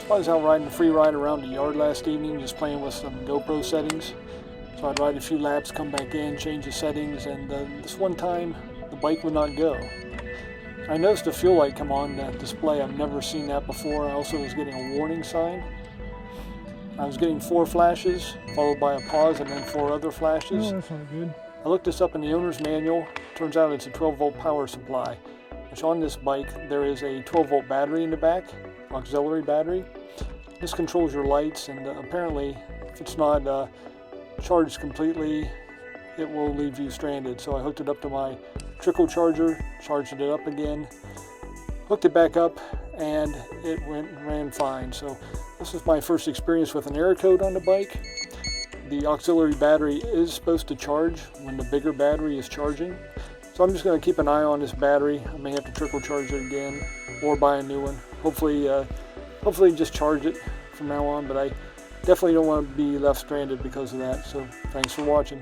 I was out riding the Freeride around the yard last evening, just playing with some GoPro settings. So I'd ride a few laps, come back in, change the settings, and this one time the bike would not go. I noticed the fuel light come on the display. I've never seen that before. I also was getting a warning sign. I was getting 4 flashes, followed by a pause, and then 4 other flashes. Oh, that's not good. I looked this up in the owner's manual. Turns out it's a 12-volt power supply, which on this bike there is a 12-volt battery in the back, auxiliary battery. This controls your lights, and apparently if it's not charged completely, it will leave you stranded. So I hooked it up to my trickle charger, charged it up again, hooked it back up, and it ran fine. So this is my first experience with an error code on the bike. The auxiliary battery is supposed to charge when the bigger battery is charging. So I'm just going to keep an eye on this battery. I may have to trickle charge it again or buy a new one. Hopefully just charge it from now on, but I definitely don't want to be left stranded because of that. So thanks for watching.